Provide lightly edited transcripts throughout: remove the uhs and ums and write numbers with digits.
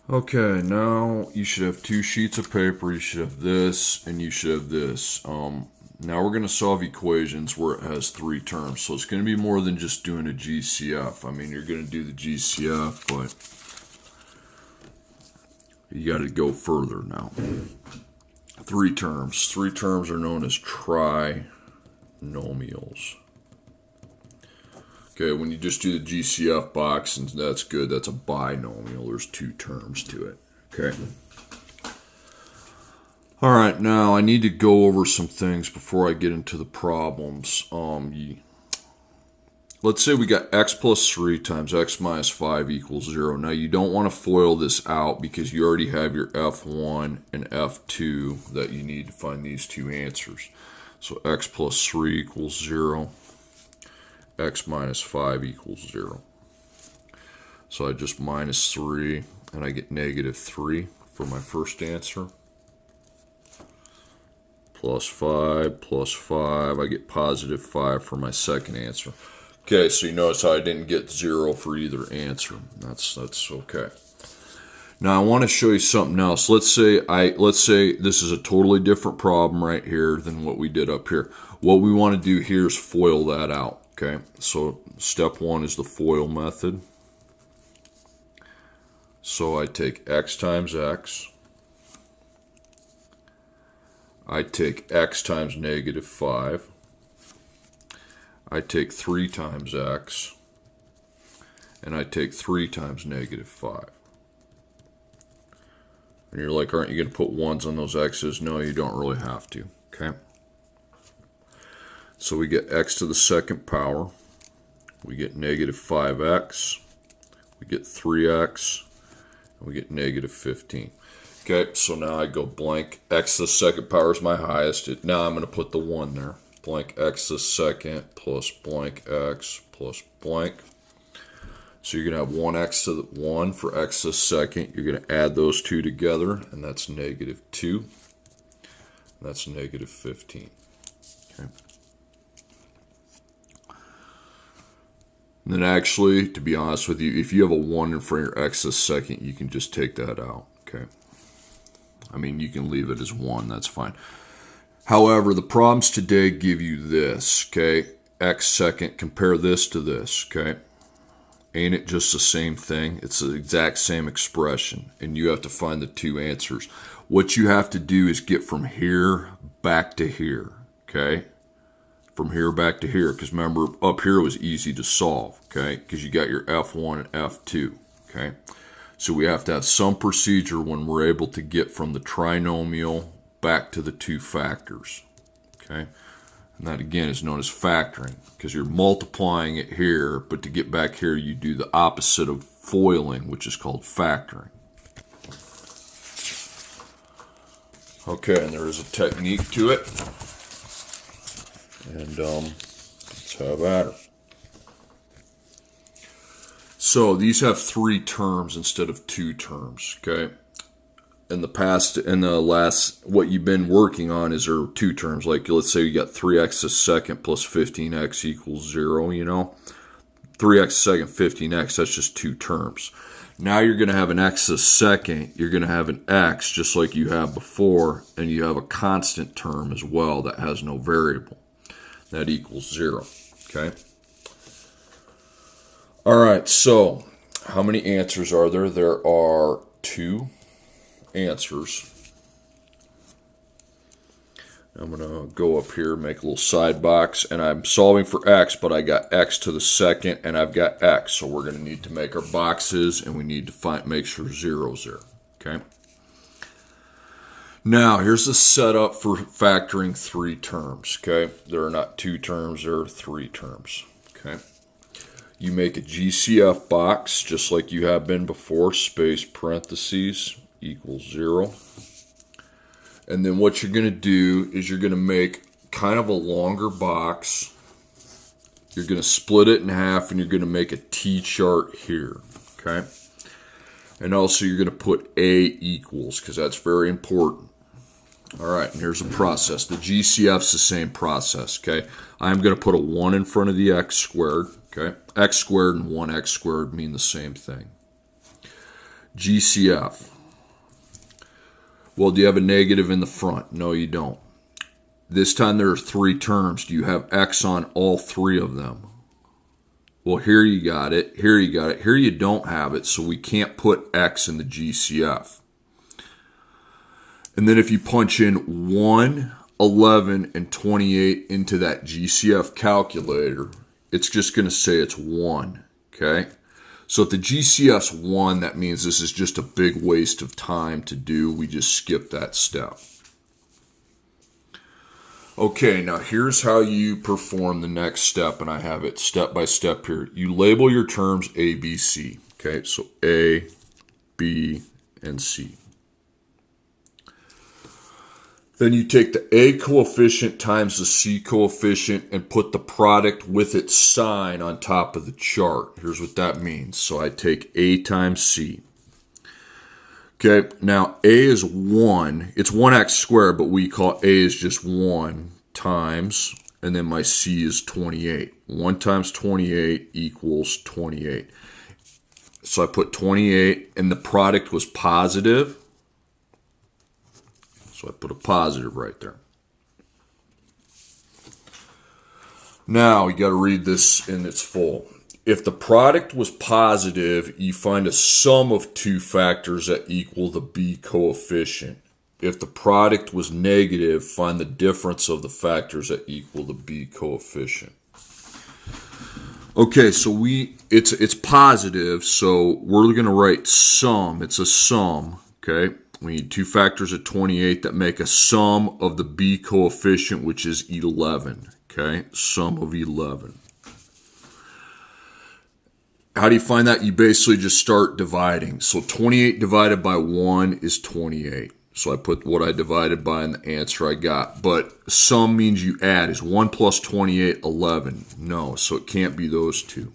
Okay, now you should have two sheets of paper. You should have this, and you should have this. Now we're going to solve equations where it has three terms. So it's going to be more than just doing a GCF. I mean, you're going to do the GCF, but you got to go further now. Three terms. Three terms are known as trinomials. Okay, when you just do the GCF box, and that's good, that's a binomial. There's two terms to it. Okay. All right, now I need to go over some things before I get into the problems. Let's say we got x plus 3 times x minus 5 equals 0. Now you don't want to FOIL this out because you already have your f1 and f2 that you need to find these two answers. So x plus 3 equals 0. X minus 5 equals 0. So I just minus 3, and I get negative 3 for my first answer. Plus 5, I get positive 5 for my second answer. Okay, so you notice how I didn't get 0 for either answer. That's okay. Now I want to show you something else. Let's say this is a totally different problem right here than what we did up here. What we want to do here is FOIL that out. Okay, so step one is the FOIL method. So I take x times x. I take x times negative 5. I take 3 times x. And I take 3 times negative 5. And you're like, aren't you going to put 1s on those x's? No, you don't really have to. Okay. So we get x to the second power. We get negative 5x. We get 3x. And we get negative 15. Okay, so now I go blank. X to the second power is my highest. Now I'm going to put the 1 there. Blank x to the second plus blank x plus blank. So you're going to have 1x to the 1 for x to the second. You're going to add those two together, and that's negative 2. And that's negative 15. Okay. And then actually, to be honest with you, if you have a 1 in front of your x to the second, you can just take that out. Okay. I mean, you can leave it as 1. That's fine. However, the problems today give you this. Okay. X second, compare this to this. Okay. Ain't it just the same thing? It's the exact same expression, and you have to find the two answers. What you have to do is get from here back to here. Okay. From here back to here, because remember up here was easy to solve, okay, because you got your f1 and f2, okay. So we have to have some procedure when we're able to get from the trinomial back to the two factors, okay. And that again is known as factoring, because you're multiplying it here, but to get back here you do the opposite of FOILing, which is called factoring. Okay, and there is a technique to it. And let's have at it. So these have 3 terms instead of 2 terms, okay? In the past, in the last, what you've been working on is there 2 terms. Like let's say you got 3x to the second plus 15x equals 0, you know? 3x to the second, 15x, that's just 2 terms. Now you're going to have an x to the second, you're going to have an x just like you have before, and you have a constant term as well that has no variable. That equals 0, okay? All right, so how many answers are there? There are 2 answers. I'm going to go up here, make a little side box, and I'm solving for x, but I got x to the second, and I've got x. So we're going to need to make our boxes, and we need to make sure 0's there, okay? Now, here's the setup for factoring 3 terms, okay? There are not 2 terms, there are 3 terms, okay? You make a GCF box, just like you have been before, space parentheses equals 0. And then what you're going to do is you're going to make kind of a longer box. You're going to split it in half, and you're going to make a T-chart here, okay? And also you're going to put A equals, because that's very important. All right, and here's the process. The GCF's the same process, okay? I'm going to put a 1 in front of the x squared, okay? X squared and 1x squared mean the same thing. GCF. Well, do you have a negative in the front? No, you don't. This time there are three terms. Do you have X on all three of them? Well, here you got it. Here you got it. Here you don't have it, so we can't put X in the GCF. And then if you punch in 1, 11, and 28 into that GCF calculator, it's just going to say it's 1, okay? So if the GCF's 1, that means this is just a big waste of time to do. We just skip that step. Okay, now here's how you perform the next step, and I have it step by step here. You label your terms A, B, C. Okay, so A, B, and C. Then you take the A coefficient times the C coefficient and put the product with its sign on top of the chart. Here's what that means. So I take A times C. Okay, now A is 1. It's 1x squared, but we call A is just 1 times, and then my C is 28. 1 times 28 equals 28. So I put 28, and the product was positive. So I put a positive right there. Now, you got to read this in its full. If the product was positive, you find a sum of two factors that equal the B coefficient. If the product was negative, find the difference of the factors that equal the B coefficient. Okay, so it's positive, so we're going to write sum. It's a sum, okay? We need two factors of 28 that make a sum of the B coefficient, which is 11, okay? Sum of 11. How do you find that? You basically just start dividing. So 28 divided by 1 is 28. So I put what I divided by in the answer I got. But sum means you add. Is 1 plus 28 11? No, so it can't be those two.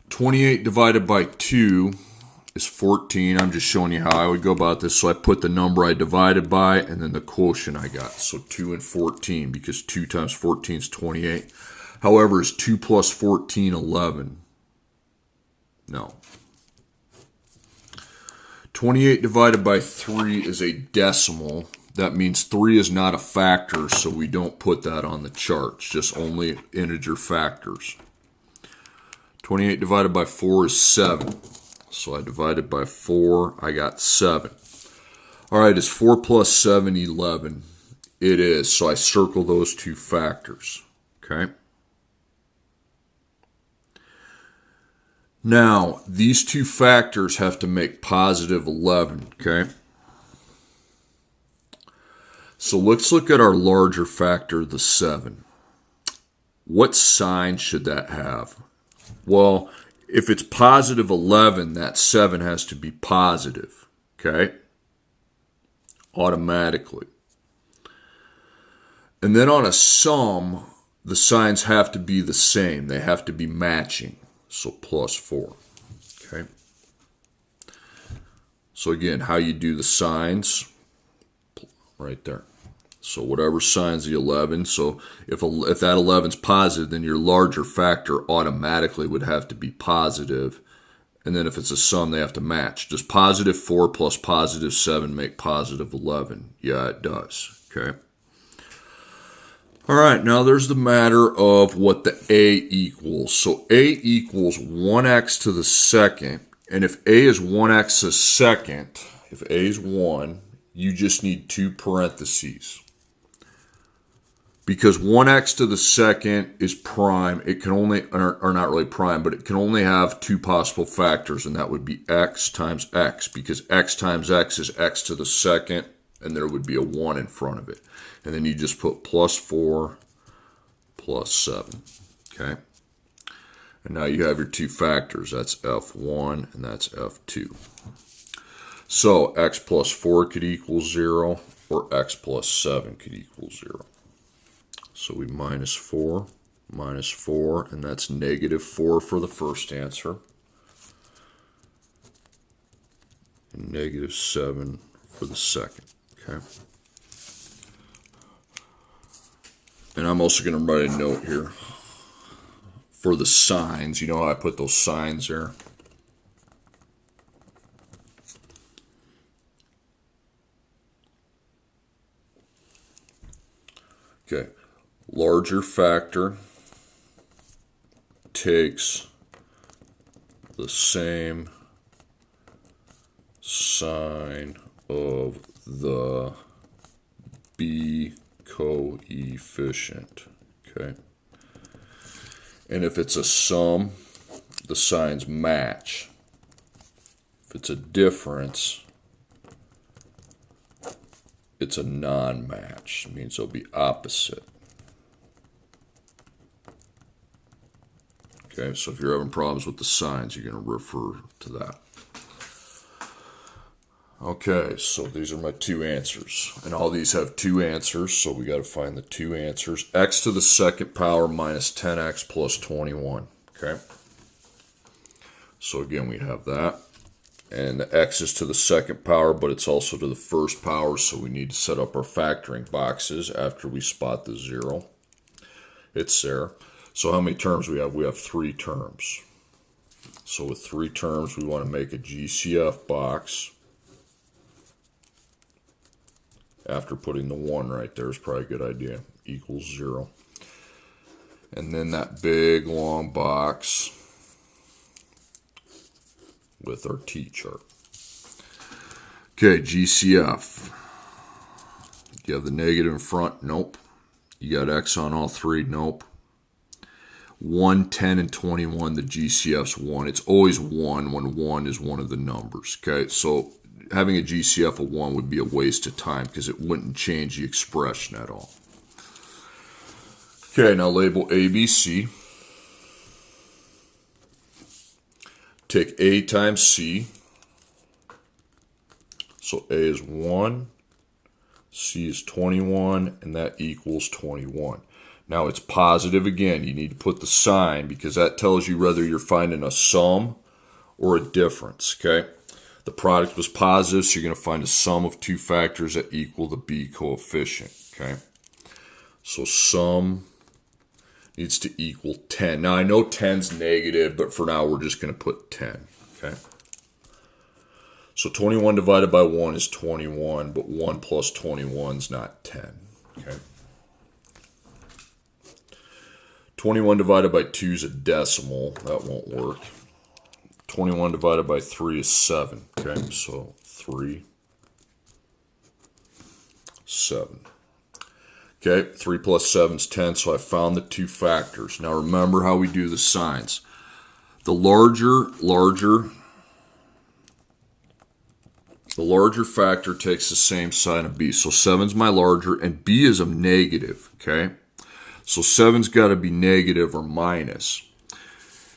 28 divided by 2 is 14. I'm just showing you how I would go about this. So I put the number I divided by and then the quotient I got. So 2 and 14, because 2 times 14 is 28. However, is 2 plus 14 11? No. 28 divided by 3 is a decimal. That means 3 is not a factor, so we don't put that on the chart. It's just only integer factors. 28 divided by 4 is 7. So I divided by 4, I got 7. All right, is 4 plus 7 11? It is, so I circle those two factors, okay? Now, these two factors have to make positive 11, okay? So let's look at our larger factor, the 7. What sign should that have? Well, if it's positive 11, that 7 has to be positive, okay? Automatically. And then on a sum, the signs have to be the same. They have to be matching. So plus 4, okay? So again, how you do the signs, right there. So whatever sign's the 11, so if that 11's positive, then your larger factor automatically would have to be positive. And then if it's a sum, they have to match. Does positive 4 plus positive 7 make positive 11? Yeah, it does, okay? All right, now there's the matter of what the A equals. So A equals 1x to the second. And if A is 1x to the second, if A is 1, you just need two parentheses. Because 1x to the second is prime, it can only, or not really prime, but it can only have two possible factors, and that would be x times x, because x times x is x to the second, and there would be a 1 in front of it. And then you just put plus 4 plus 7, okay? And now you have your two factors. That's f1 and that's f2. So x plus 4 could equal 0, or x plus 7 could equal 0. So we minus 4, and that's negative 4 for the first answer. And negative 7 for the second, okay? And I'm also going to write a note here for the signs. You know how I put those signs there? Okay, larger factor takes the same sign of the B coefficient. Okay, and if it's a sum, the signs match. If it's a difference, it's a non-match. It means they'll be opposite. Okay, so if you're having problems with the signs, you're going to refer to that. Okay, so these are my two answers. And all these have two answers, so we got to find the two answers. X to the second power minus 10x plus 21. Okay? So again, we have that. And the x is to the second power, but it's also to the first power, so we need to set up our factoring boxes after we spot the 0. It's there. So how many terms we have? We have 3 terms. So with 3 terms, we want to make a GCF box. After putting the 1 right there is probably a good idea. Equals 0. And then that big long box with our T-chart. Okay, GCF. You have the negative in front? Nope. You got X on all 3? Nope. 1, 10, and 21, the GCF's 1. It's always 1 when 1 is one of the numbers. Okay, so having a GCF of 1 would be a waste of time because it wouldn't change the expression at all. Okay, now label ABC. Take A times C. So A is 1, C is 21, and that equals 21. Now it's positive again. You need to put the sign because that tells you whether you're finding a sum or a difference, okay? The product was positive, so you're going to find a sum of 2 factors that equal the B coefficient, okay? So sum needs to equal 10. Now I know 10's negative, but for now we're just going to put 10, okay? So 21 divided by 1 is 21, but 1 plus 21 is not 10, okay? 21 divided by 2 is a decimal. That won't work. 21 divided by 3 is 7. Okay, so 3, 7. Okay, 3 plus 7 is 10, so I found the 2 factors. Now remember how we do the signs. The larger factor takes the same sign of B. So 7's my larger, and B is a negative, okay? So 7's got to be negative or minus.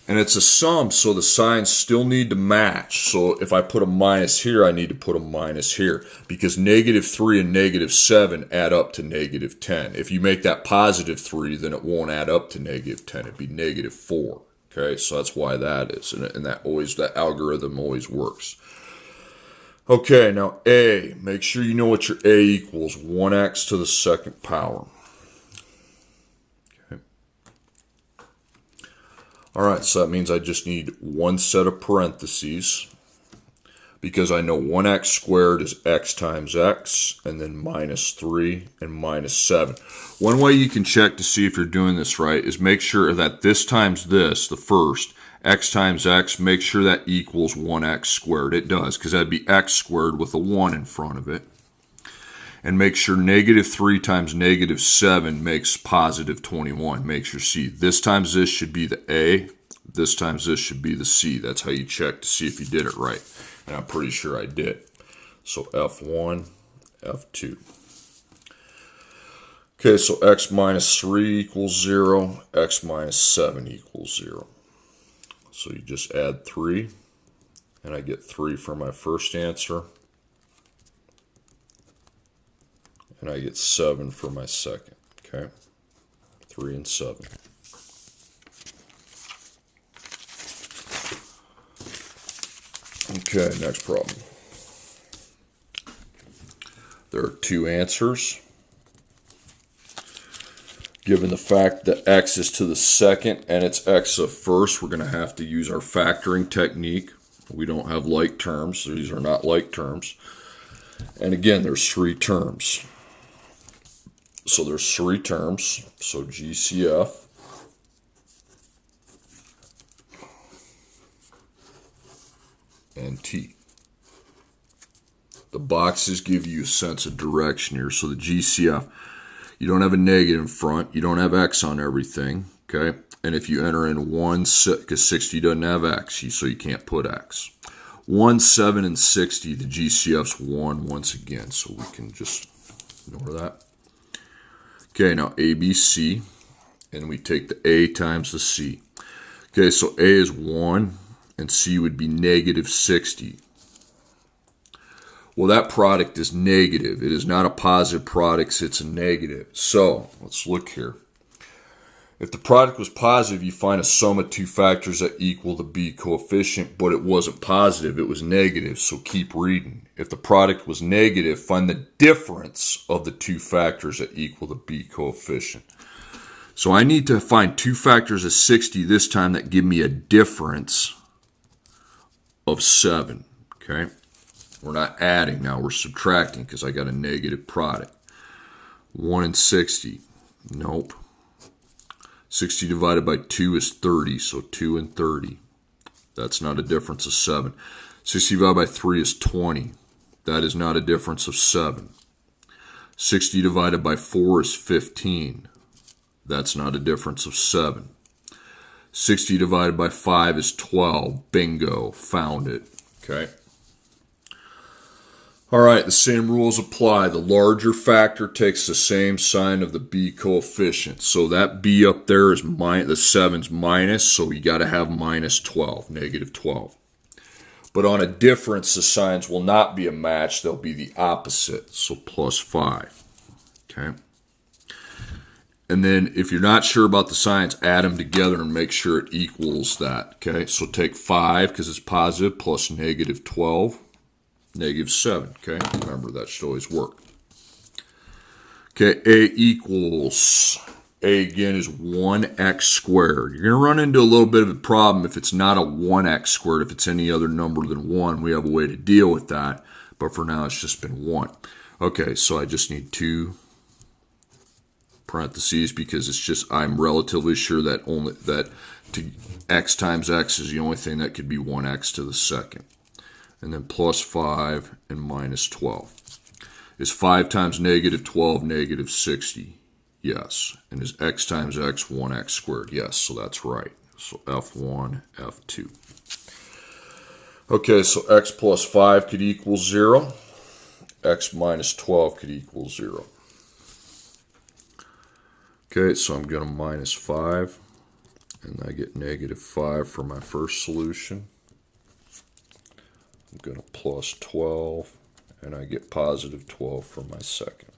And it's a sum, so the signs still need to match. So if I put a minus here, I need to put a minus here. Because negative 3 and negative 7 add up to negative 10. If you make that positive 3, then it won't add up to negative 10. It'd be negative 4. Okay, so that's why that is. And that algorithm always works. Okay, now A. Make sure you know what your A equals. 1x to the second power. Alright, so that means I just need one set of parentheses because I know 1x squared is x times x, and then minus 3 and minus 7. One way you can check to see if you're doing this right is make sure that this times this, the first, x times x, make sure that equals 1x squared. It does, because that'd be x squared with a 1 in front of it. And make sure negative 3 times negative 7 makes positive 21. Make sure C. This times this should be the A. This times this should be the C. That's how you check to see if you did it right. And I'm pretty sure I did. So F1, F2. Okay, so x minus 3 equals 0. X minus 7 equals 0. So you just add 3. And I get 3 for my first answer. And I get 7 for my second, okay? 3 and 7. Okay, next problem. There are 2 answers. Given the fact that x is to the second and it's x of first, we're going to have to use our factoring technique. We don't have like terms, so these are not like terms. And again, there's 3 terms. So there's three terms. So GCF and T. The boxes give you a sense of direction here. So the GCF, you don't have a negative in front. You don't have X on everything, okay? And if you enter in 1, because 60 doesn't have X, so you can't put X. 1, 7, and 60, the GCF's 1 once again, so we can just ignore that. Okay, now ABC, and we take the A times the C. Okay, so A is 1, and C would be negative 60. Well, that product is negative. It is not a positive product, it's a negative. So, let's look here. If the product was positive, you find a sum of two factors that equal the B coefficient, but it wasn't positive, it was negative, so keep reading. If the product was negative, find the difference of the two factors that equal the B coefficient. So I need to find two factors of 60 this time that give me a difference of 7, okay? We're not adding now, we're subtracting because I got a negative product. 1 and 60, nope. 60 divided by 2 is 30, so 2 and 30. That's not a difference of 7. 60 divided by 3 is 20. That is not a difference of 7. 60 divided by 4 is 15. That's not a difference of 7. 60 divided by 5 is 12. Bingo, found it. Okay. All right, the same rules apply. The larger factor takes the same sign of the B coefficient. So that B up there is minus, the 7's minus, so you got to have minus 12, negative 12. But on a difference, the signs will not be a match. They'll be the opposite, so plus 5. Okay. And then if you're not sure about the signs, add them together and make sure it equals that. Okay, so take 5 because it's positive plus negative 12. Negative 7, okay? Remember, that should always work. Okay, A equals, A again is 1x squared. You're going to run into a little bit of a problem if it's not a 1x squared. If it's any other number than 1, we have a way to deal with that. But for now, it's just been 1. Okay, so I just need 2 parentheses because it's just, I'm relatively sure that only that to x times x is the only thing that could be 1x to the second. And then plus 5 and minus 12. Is 5 times negative 12 negative 60? Yes. And is x times x 1x squared? Yes, so that's right. So F1, F2. Okay, so x plus 5 could equal 0. X minus 12 could equal 0. Okay, so I'm going to minus 5. And I get negative 5 for my first solution. I'm going to plus 12, and I get positive 12 for my second.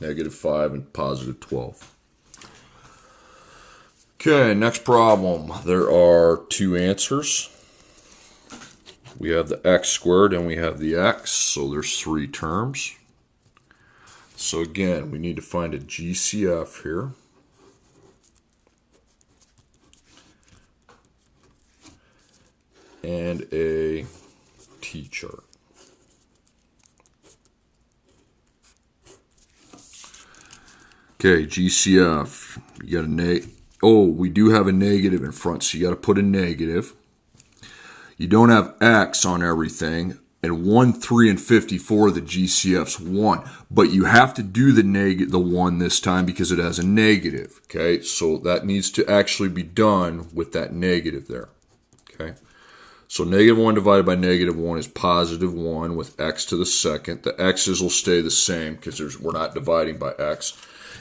Negative 5 and positive 12. Okay, next problem. There are two answers. We have the x squared and we have the x, so there's 3 terms. So again, we need to find a GCF here. And a T-chart. Okay, GCF. You got a we do have a negative in front, so you got to put a negative. You don't have X on everything, and 1, 3, and 54, the GCF's 1. But you have to do the 1 this time because it has a negative. Okay, so that needs to actually be done with that negative there. Okay. So negative 1 divided by negative 1 is positive 1 with x to the second. The x's will stay the same because we're not dividing by x.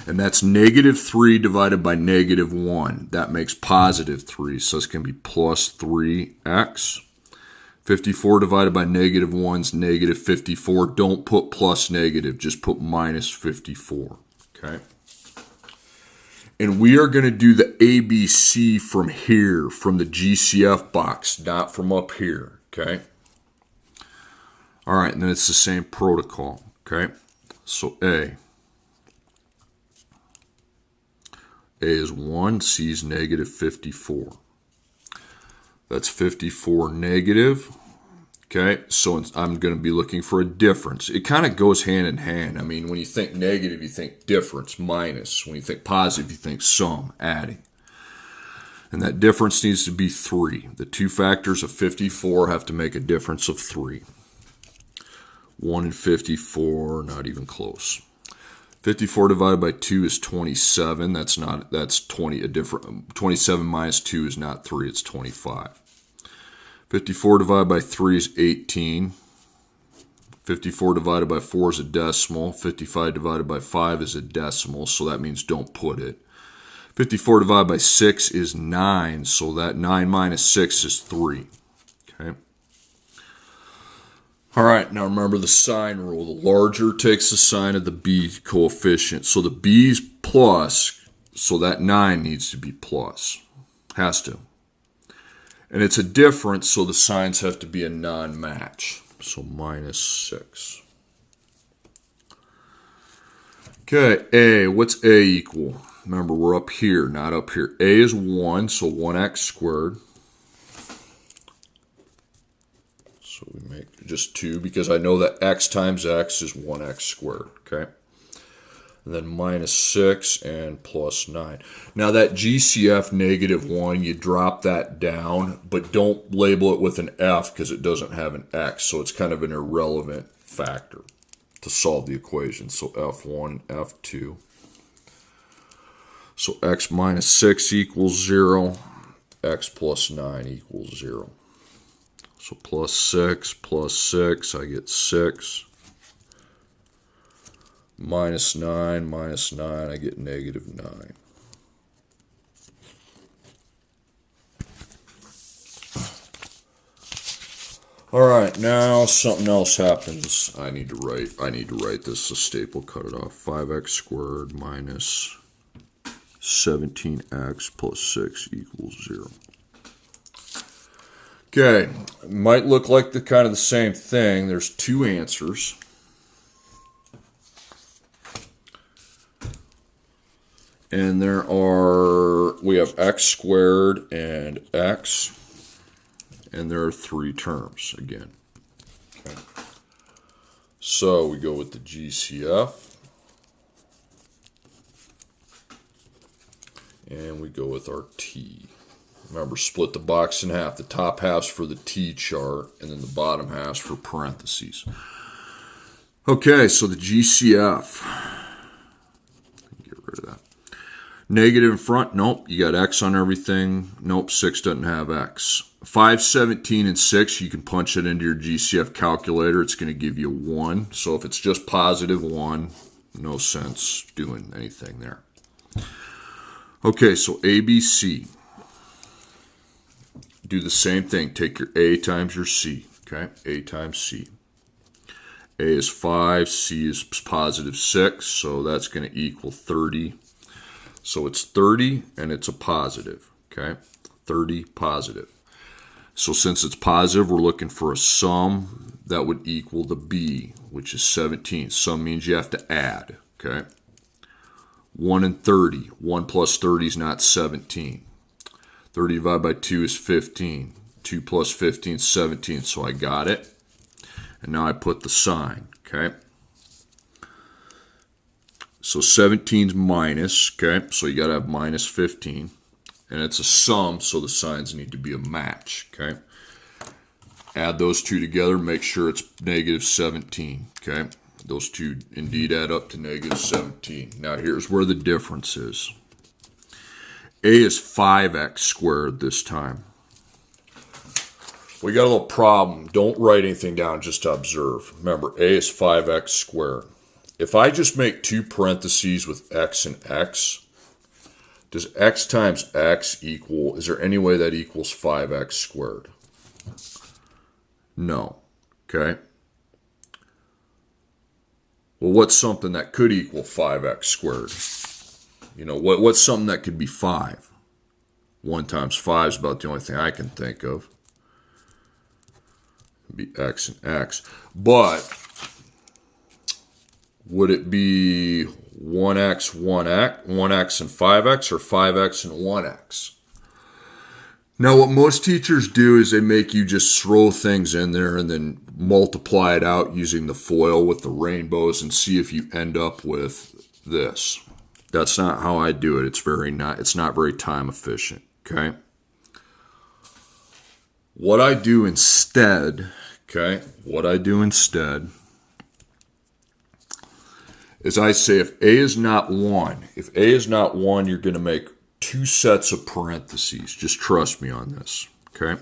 And that's negative 3 divided by negative 1. That makes positive 3. So it's going to be plus 3x. 54 divided by negative 1 is negative 54. Don't put plus negative. Just put minus 54. Okay. And we are going to do the ABC from here, from the GCF box, not from up here, okay? All right, and then it's the same protocol, okay? So A is 1, C is negative 54. That's 54 negative. Okay, so I'm going to be looking for a difference. It kind of goes hand in hand. I mean, when you think negative, you think difference, minus. When you think positive, you think sum, adding. And that difference needs to be 3. The two factors of 54 have to make a difference of 3. 1 and 54, not even close. 54 divided by 2 is 27. That's 20. A different 27 minus 2 is not 3. It's 25. 54 divided by 3 is 18. 54 divided by 4 is a decimal. 55 divided by 5 is a decimal, so that means don't put it. 54 divided by 6 is 9, so that 9 minus 6 is 3. Okay. All right, now remember the sign rule. The larger takes the sign of the b coefficient. So the b's plus, so that 9 needs to be plus. Has to. And it's a difference, so the signs have to be a non-match. So minus 6. Okay, A. What's A equal? Remember, we're up here, not up here. A is 1, so 1x squared. So we make just 2, because I know that x times x is 1x squared, okay? And then minus 6 and plus 9. Now that GCF negative 1, you drop that down, but don't label it with an F because it doesn't have an X. So it's kind of an irrelevant factor to solve the equation. So F1, F2. So x minus 6 equals 0. X plus 9 equals 0. So plus 6, I get 6. Minus 9, I get negative 9. All right, now something else happens. I need to write this. A staple, cut it off. 5x squared minus 17x plus 6 equals 0. Okay, it might look like kind of the same thing. There's two answers. And we have x squared and x, and there are 3 terms again. Okay. So we go with the GCF, and we go with our T. Remember, split the box in half. The top half's for the T chart, and then the bottom half's for parentheses. Okay, so the GCF. Get rid of that. Negative in front, nope, you got x on everything. Nope, 6 doesn't have x. 5, 17, and 6, you can punch it into your GCF calculator. It's going to give you 1. So if it's just positive 1, no sense doing anything there. Okay, so ABC. Do the same thing. Take your A times your C. Okay, A times C. A is 5, C is positive 6, so that's going to equal 30. So it's 30 and it's a positive, okay? 30 positive. So since it's positive, we're looking for a sum that would equal the B, which is 17. Sum means you have to add, okay? 1 and 30. 1 plus 30 is not 17. 30 divided by 2 is 15. 2 plus 15 is 17, so I got it. And now I put the sign, okay? So 17's minus, okay? So you got to have minus 15. And it's a sum, so the signs need to be a match, okay? Add those two together, make sure it's negative 17, okay? Those two indeed add up to negative 17. Now here's where the difference is. A is 5x squared this time. We got a little problem. Don't write anything down, just to observe. Remember, A is 5x squared. If I just make 2 parentheses with x and x, does x times x equal, is there any way that equals 5x squared? No. Okay? Well, what's something that could equal 5x squared? You know, what's something that could be 5? 1 times 5 is about the only thing I can think of. It'd be x and x. But would it be 1x and 5x, or 5x and 1x? Now, what most teachers do is they make you just throw things in there and then multiply it out using the FOIL with the rainbows and see if you end up with this. That's not how I do it. It's not very time efficient, okay? What I do instead is I say if A is not 1, you're going to make 2 sets of parentheses. Just trust me on this, okay?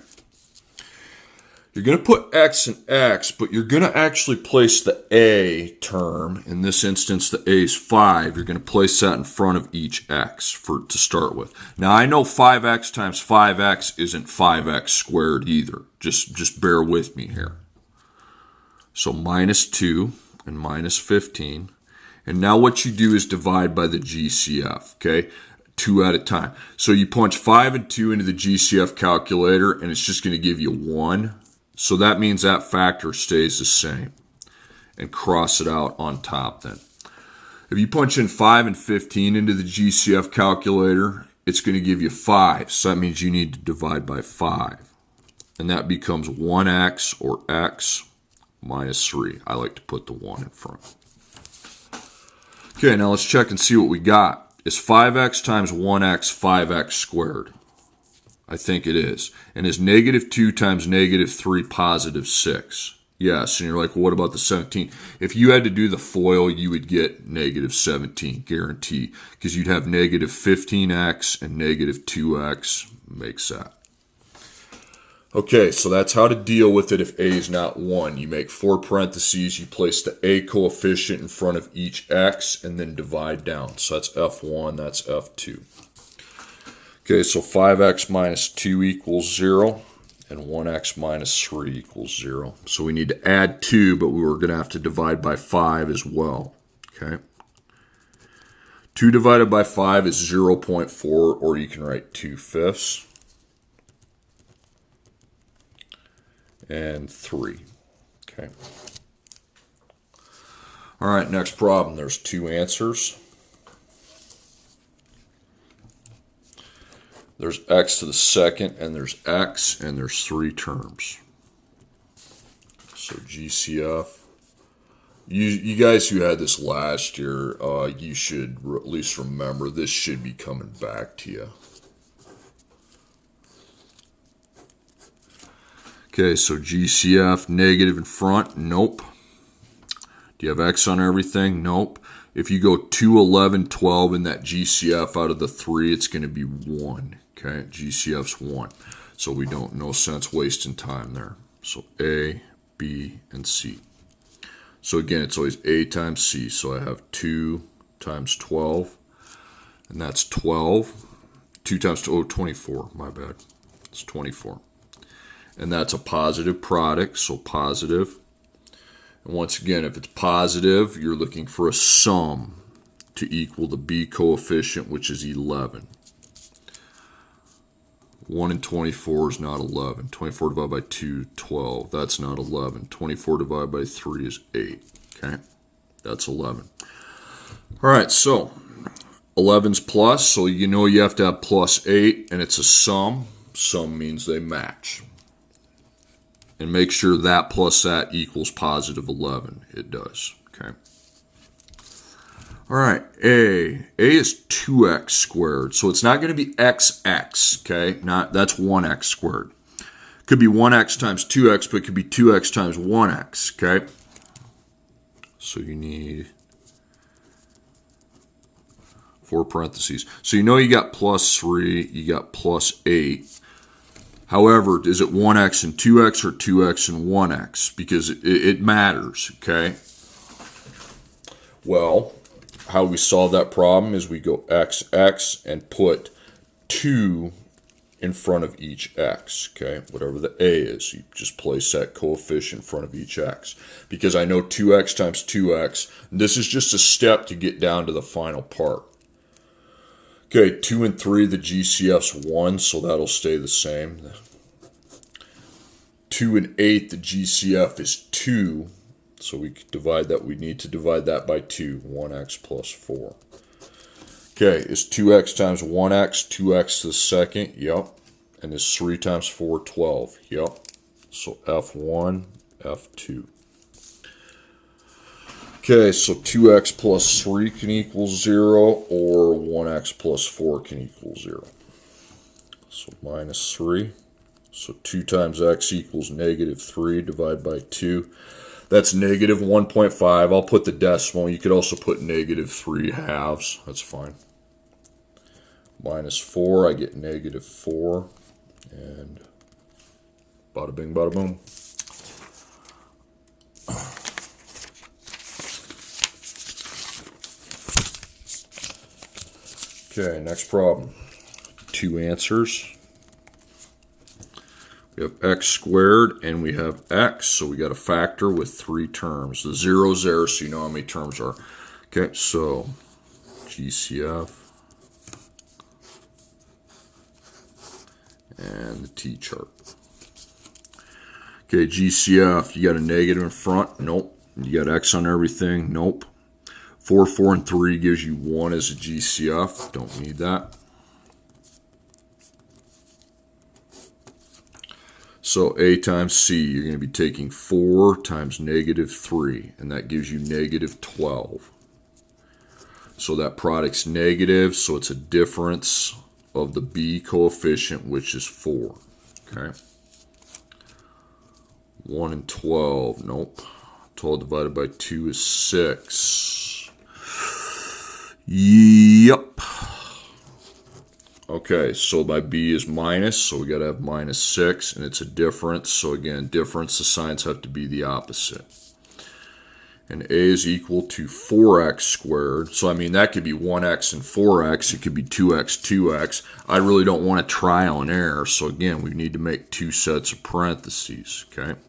You're going to put X and X, but you're going to actually place the A term. In this instance, the A is 5. You're going to place that in front of each X to start with. Now, I know 5X times 5X isn't 5X squared either. Just bear with me here. So minus 2 and minus 15. And now what you do is divide by the GCF, okay? 2 at a time. So you punch 5 and 2 into the GCF calculator, and it's just going to give you 1. So that means that factor stays the same. And cross it out on top then. If you punch in 5 and 15 into the GCF calculator, it's going to give you 5. So that means you need to divide by 5. And that becomes 1x or x minus 3. I like to put the 1 in front. Okay, now let's check and see what we got. Is 5x times 1x 5x squared? I think it is. And is negative 2 times negative 3 positive 6? Yes. And you're like, well, what about the 17? If you had to do the FOIL, you would get negative 17, guarantee. Because you'd have negative 15x and negative 2x makes that. Okay, so that's how to deal with it if A is not 1. You make 4 parentheses, you place the A coefficient in front of each X, and then divide down. So that's F1, that's F2. Okay, so 5x minus 2 equals 0, and 1x minus 3 equals 0. So we need to add 2, but we were going to have to divide by 5 as well. Okay. 2 divided by 5 is 0.4, or you can write 2/5. And 3. Okay. All right, next problem. There's 2 answers. There's x to the second, and there's x, and there's 3 terms. So GCF. You guys who had this last year, you should at least remember this should be coming back to you. Okay, so GCF, negative in front, nope. Do you have X on everything? Nope. If you go 2, 11, 12 in that GCF out of the 3, it's going to be 1. Okay, GCF's 1. So we don't, no sense wasting time there. So A, B, and C. So again, it's always A times C. So I have 2 times 12, and that's 12. 2 times 2, 24, my bad. It's 24. And that's a positive product, so positive. And once again, if it's positive, you're looking for a sum to equal the B coefficient, which is 11. 1 and 24 is not 11. 24 divided by 2, 12. That's not 11. 24 divided by 3 is 8. Okay, that's 11. All right, so 11's plus, so you know you have to have plus 8, and it's a sum. Sum means they match. And make sure that plus that equals positive 11. It does. Okay. All right. A is 2x squared. So it's not going to be xx. Okay. That's 1x squared. Could be 1x times 2x, but it could be 2x times 1x. Okay. So you need 4 parentheses. So you know you got plus 3. You got plus 8. However, is it 1x and 2x or 2x and 1x? Because it matters, okay? Well, how we solve that problem is we go xx and put 2 in front of each x, okay? Whatever the a is, you just place that coefficient in front of each x. Because I know 2x times 2x, this is just a step to get down to the final part. Okay, 2 and 3, the GCF's 1, so that'll stay the same. 2 and 8, the GCF is 2, so we divide that. We need to divide that by 2, 1x plus 4. Okay, is 2x times 1x, 2x to the second? Yep. and this 3 times 4, 12. Yep. So F1, F2. Okay, so 2x plus 3 can equal 0, or 1x plus 4 can equal 0. So minus 3. So 2 times x equals negative 3 divided by 2. That's negative 1.5. I'll put the decimal. You could also put negative 3 halves. That's fine. Minus 4, I get negative 4. And bada bing, bada boom. Okay, next problem. 2 answers. We have x squared and we have x, so we got a factor with 3 terms. The zero's there, so you know how many terms are. Okay, so GCF and the T-chart. Okay, GCF, you got a negative in front? Nope. You got x on everything? Nope. 4, 4, and 3 gives you 1 as a GCF. Don't need that. So A times C, you're going to be taking 4 times negative 3, and that gives you negative 12. So that product's negative, so it's a difference of the B coefficient, which is 4. Okay. 1 and 12, nope. 12 divided by 2 is 6. Yep. Okay, so my B is minus, so we got to have minus 6, and it's a difference. So again, difference, the signs have to be the opposite. And A is equal to 4x squared. So I mean, that could be 1x and 4x. It could be 2x, 2x. I really don't want to trial and error. So again, we need to make 2 sets of parentheses, okay?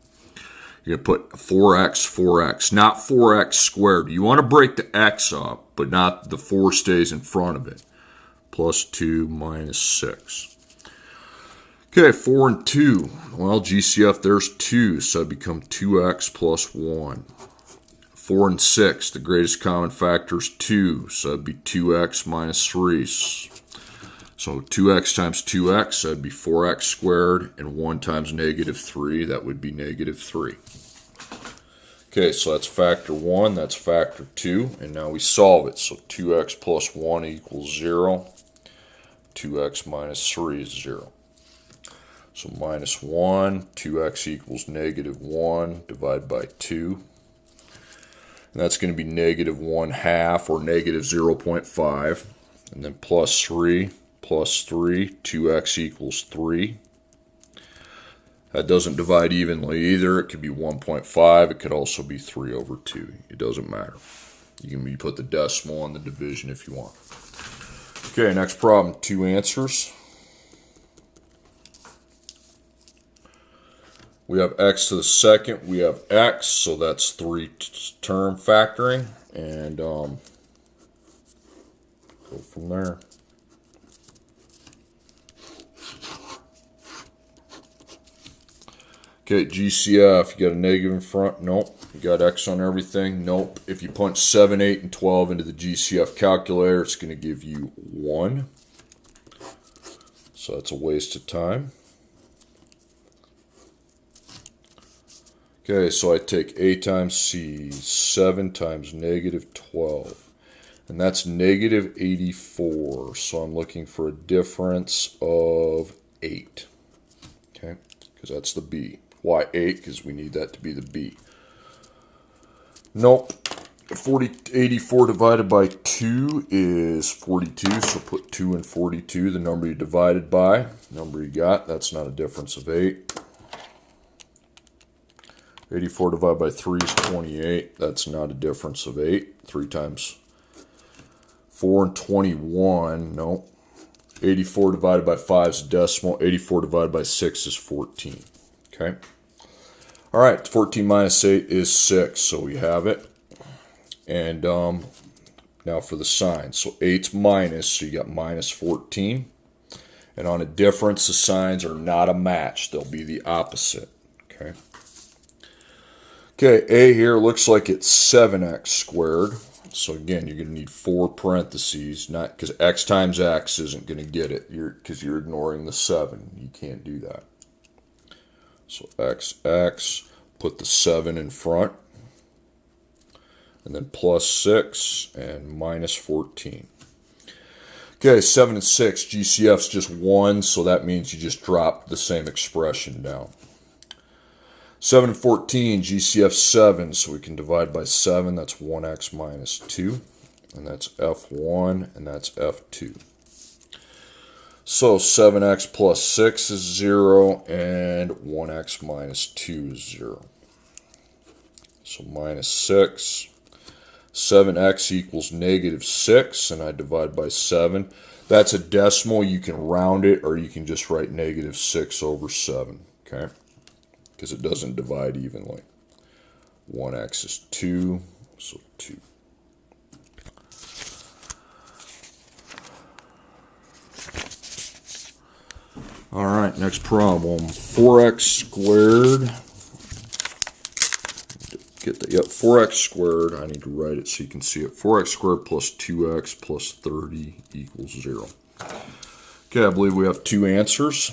You're going to put 4x, 4x, not 4x squared. You want to break the x up, but not the 4 stays in front of it. Plus 2 minus 6. Okay, 4 and 2. Well, GCF, there's 2, so it becomes 2x plus 1. 4 and 6, the greatest common factor is 2, so it'd be 2x minus 3. So 2x times 2x, that'd be 4x squared, and 1 times negative 3, that would be negative 3. Okay, so that's factor 1, that's factor 2, and now we solve it. So 2x plus 1 equals 0. 2x minus 3 is 0. So minus 1, 2x equals negative 1 divided by 2. And that's going to be negative 1/2 or negative 0.5. And then plus 3, 2x equals 3. That doesn't divide evenly either. It could be 1.5. It could also be 3 over 2. It doesn't matter. You can put the decimal on the division if you want. Okay, next problem, 2 answers. We have x to the second, we have x, so that's 3-term factoring, and go from there. Okay, GCF, you got a negative in front? Nope. You got x on everything? Nope. If you punch 7, 8, and 12 into the GCF calculator, it's going to give you 1. So that's a waste of time. Okay, so I take A times C, 7 times negative 12. And that's negative 84. So I'm looking for a difference of 8. Okay, because that's the B. Why 8? Because we need that to be the B. Nope. 84 divided by 2 is 42. So put 2 in 42, the number you divided by. Number you got, that's not a difference of 8. 84 divided by 3 is 28. That's not a difference of 8. 3 times 4 and 21. No. 84 divided by 5 is a decimal. 84 divided by 6 is 14. Okay. All right. 14 minus 8 is 6. So we have it. And now for the sign. So 8's minus. So you got minus 14. And on a difference, the signs are not a match. They'll be the opposite. Okay. Okay, A here looks like it's 7x squared. So again, you're going to need 4 parentheses, not because x times x isn't going to get it, because you're ignoring the 7. You can't do that. So x, put the 7 in front, and then plus 6 and minus 14. Okay, 7 and 6, GCF's just 1, so that means you just drop the same expression down. 7 and 14, GCF 7, so we can divide by 7, that's 1x minus 2, and that's F1, and that's F2. So 7x plus 6 is 0, and 1x minus 2 is 0. So minus 6. 7x equals negative 6, and I divide by 7. That's a decimal. You can round it, or you can just write negative 6 over 7, okay? Because it doesn't divide evenly. 1x is 2, so 2. All right, next problem. 4x squared. Get that. Yep, 4x squared. I need to write it so you can see it. 4x squared plus 2x plus 30 equals 0. Okay, I believe we have 2 answers.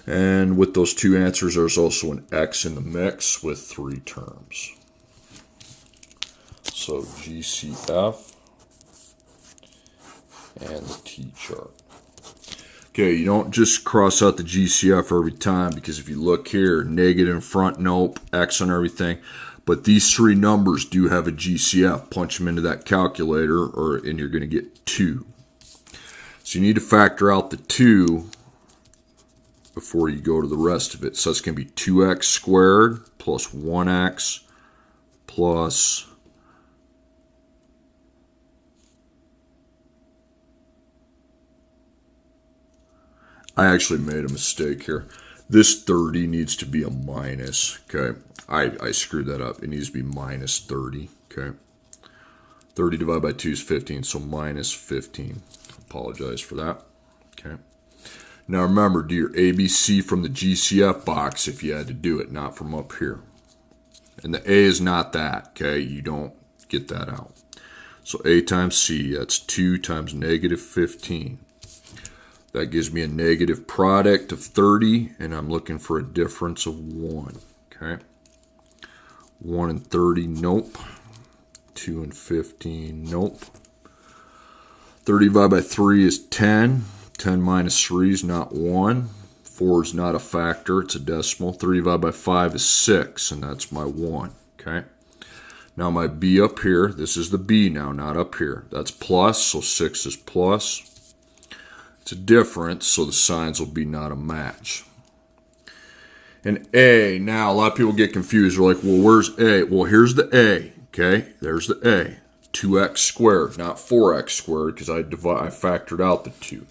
And with those 2 answers, there's also an x in the mix with 3 terms. So GCF and the T-chart. Okay, you don't just cross out the GCF every time, because if you look here, negative in front, nope, X on everything. But these 3 numbers do have a GCF. Punch them into that calculator, and you're going to get 2. So you need to factor out the 2 before you go to the rest of it. So it's going to be 2x squared plus 1x plus I actually made a mistake here. This 30 needs to be a minus, okay? I screwed that up. It needs to be minus 30, okay? 30 divided by 2 is 15, so minus 15. Apologize for that, okay? Now remember, do your ABC from the GCF box if you had to do it, not from up here. And the A is not that, okay? You don't get that out. So A times C, that's 2 times negative 15. That gives me a negative product of 30, and I'm looking for a difference of 1, okay? 1 and 30, nope. 2 and 15, nope. 30 divided by 3 is 10. 10 minus 3 is not 1. 4 is not a factor, it's a decimal. 3 divided by 5 is 6, and that's my 1, okay? Now my B up here, this is the B now, not up here. That's plus, so 6 is plus. It's a difference, so the signs will be not a match. And A, now a lot of people get confused. They're like, well, where's A? Well, here's the A, okay? There's the A. 2x squared, not 4x squared, because I factored out the 2.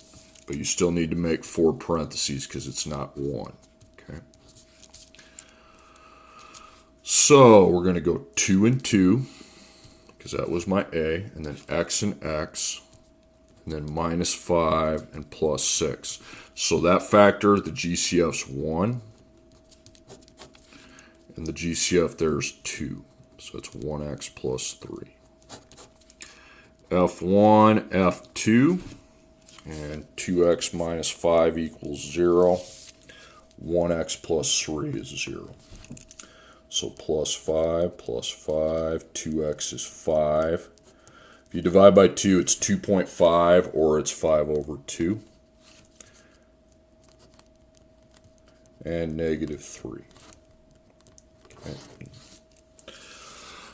But you still need to make 4 parentheses because it's not 1, okay? So we're going to go 2 and 2, because that was my A, and then x and x, and then minus 5 and plus 6. So that factor, the GCF's 1, and the GCF there's 2. So it's 1x plus 3. F1, F2, and 2x minus 5 equals 0. 1x plus 3 is 0. So plus 5, 2x is 5. If you divide by 2, it's 2.5, or it's 5 over 2. And negative 3. Okay.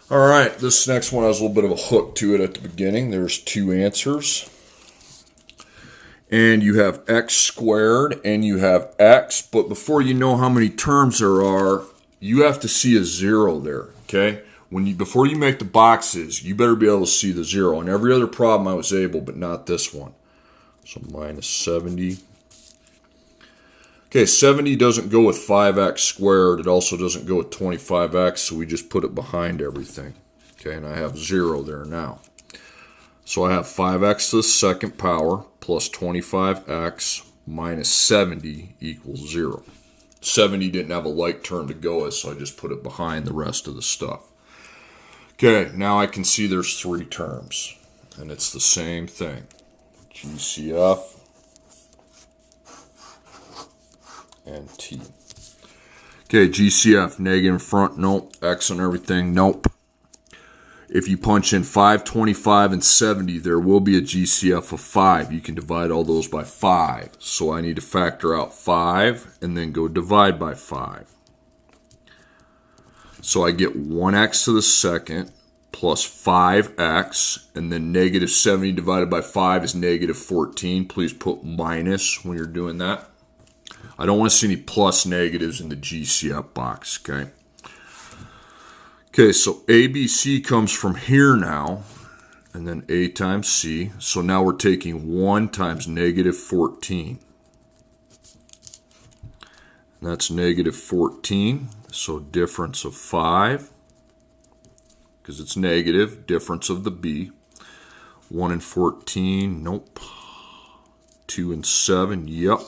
All right, this next one has a little bit of a hook to it at the beginning. There's 2 answers. And you have x squared and you have x. But before you know how many terms there are, you have to see a 0 there, okay? Before you make the boxes, you better be able to see the 0. On every other problem I was able, but not this one. So minus 70. Okay, 70 doesn't go with 5x squared. It also doesn't go with 25x, so we just put it behind everything. Okay, and I have 0 there now. So I have 5x to the second power plus 25x minus 70 equals 0. 70 didn't have a like term to go with, so I just put it behind the rest of the stuff. Okay, now I can see there's three terms, and it's the same thing. GCF and T. Okay, GCF, negative in front, nope. X and everything, nope. If you punch in 5, 25, and 70, there will be a GCF of 5. You can divide all those by 5. So I need to factor out 5 and then go divide by 5. So I get 1x to the second plus 5x, and then negative 70 divided by 5 is negative 14. Please put minus when you're doing that. I don't want to see any plus negatives in the GCF box, okay? Okay, so ABC comes from here now, and then A times C. So now we're taking 1 times negative 14. And that's negative 14, so difference of 5, because it's negative, difference of the B. 1 and 14, nope. 2 and 7, yep.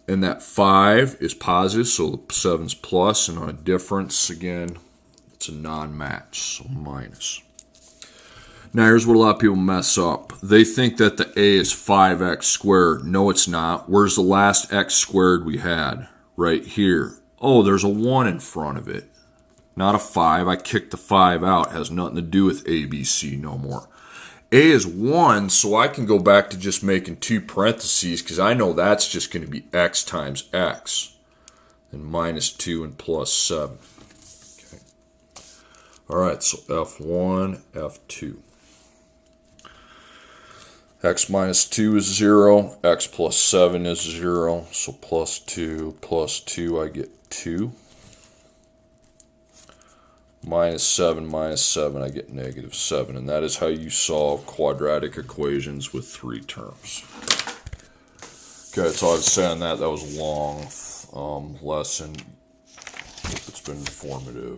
And that 5 is positive, so the 7's plus, and on a difference, again, it's a non-match, so minus. Now here's what a lot of people mess up. They think that the A is 5x squared. No, it's not. Where's the last x squared we had? Right here. Oh, there's a 1 in front of it. Not a 5. I kicked the 5 out. It has nothing to do with ABC no more. A is 1, so I can go back to just making 2 parentheses because I know that's just going to be x times x. And minus 2 and plus 7. All right, so F1, F2. X minus 2 is 0. X plus 7 is 0. So plus 2, I get 2. Minus 7, I get negative 7. And that is how you solve quadratic equations with 3 terms. Okay, that's all I'd say on that. That was a long lesson. It's been informative.